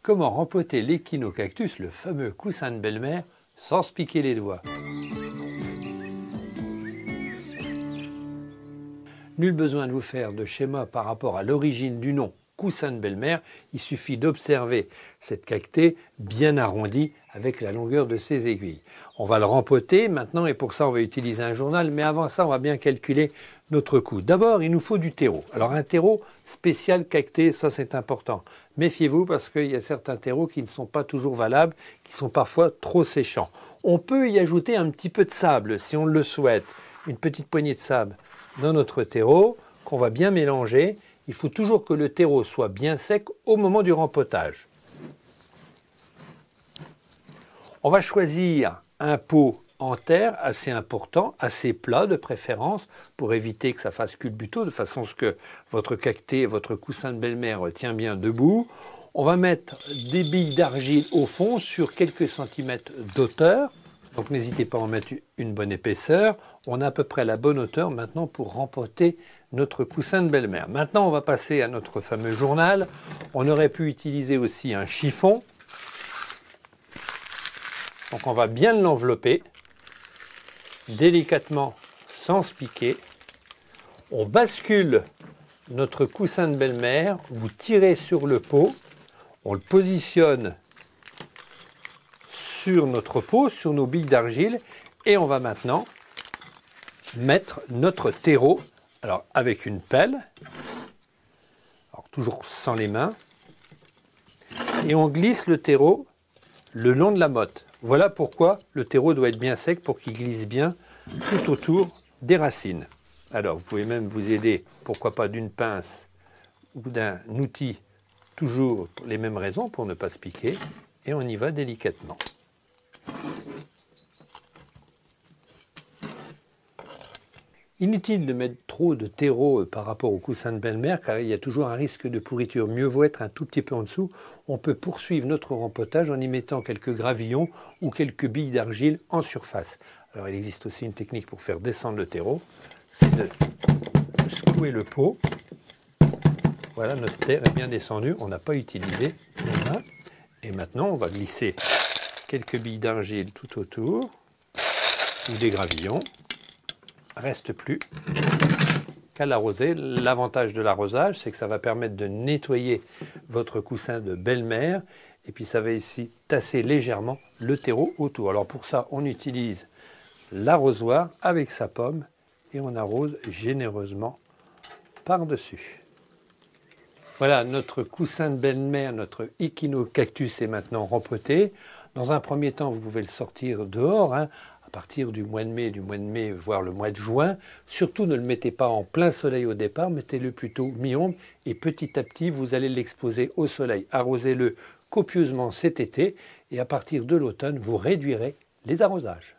Comment rempoter l'échinocactus, le fameux coussin de belle-mère, sans se piquer les doigts? Nul besoin de vous faire de schéma par rapport à l'origine du nom coussin de belle-mère, il suffit d'observer cette cactée bien arrondie avec la longueur de ses aiguilles. On va le rempoter maintenant et pour ça on va utiliser un journal, mais avant ça on va bien calculer notre coût. D'abord il nous faut du terreau. Alors un terreau spécial cactée, ça c'est important. Méfiez-vous parce qu'il y a certains terreaux qui ne sont pas toujours valables, qui sont parfois trop séchants. On peut y ajouter un petit peu de sable si on le souhaite, une petite poignée de sable dans notre terreau qu'on va bien mélanger. Il faut toujours que le terreau soit bien sec au moment du rempotage. On va choisir un pot en terre assez important, assez plat de préférence, pour éviter que ça fasse culbuto, de façon à ce que votre cactée, votre coussin de belle-mère tient bien debout. On va mettre des billes d'argile au fond sur quelques centimètres d'auteur. Donc n'hésitez pas à en mettre une bonne épaisseur. On a à peu près la bonne hauteur maintenant pour rempoter notre coussin de belle-mère. Maintenant on va passer à notre fameux journal. On aurait pu utiliser aussi un chiffon. Donc on va bien l'envelopper délicatement sans se piquer. On bascule notre coussin de belle-mère, vous tirez sur le pot, on le positionne sur notre pot, sur nos billes d'argile, et on va maintenant mettre notre terreau, alors avec une pelle, alors toujours sans les mains, et on glisse le terreau le long de la motte. Voilà pourquoi le terreau doit être bien sec pour qu'il glisse bien tout autour des racines. Alors vous pouvez même vous aider, pourquoi pas d'une pince ou d'un outil, toujours pour les mêmes raisons, pour ne pas se piquer, et on y va délicatement. Inutile de mettre trop de terreau par rapport au coussin de belle-mère car il y a toujours un risque de pourriture. Mieux vaut être un tout petit peu en dessous. On peut poursuivre notre rempotage en y mettant quelques gravillons ou quelques billes d'argile en surface. Alors il existe aussi une technique pour faire descendre le terreau, c'est de secouer le pot. Voilà, notre terre est bien descendue, on n'a pas utilisé les mains. Et maintenant on va glisser quelques billes d'argile tout autour ou des gravillons. Reste plus qu'à l'arroser. L'avantage de l'arrosage, c'est que ça va permettre de nettoyer votre coussin de belle-mère et puis ça va ici tasser légèrement le terreau autour. Alors pour ça, on utilise l'arrosoir avec sa pomme et on arrose généreusement par-dessus. Voilà, notre coussin de belle-mère, notre échinocactus est maintenant rempoté. Dans un premier temps, vous pouvez le sortir dehors, à partir du mois de mai, voire le mois de juin. Surtout, ne le mettez pas en plein soleil au départ, mettez-le plutôt mi-ombre et petit à petit, vous allez l'exposer au soleil. Arrosez-le copieusement cet été et à partir de l'automne, vous réduirez les arrosages.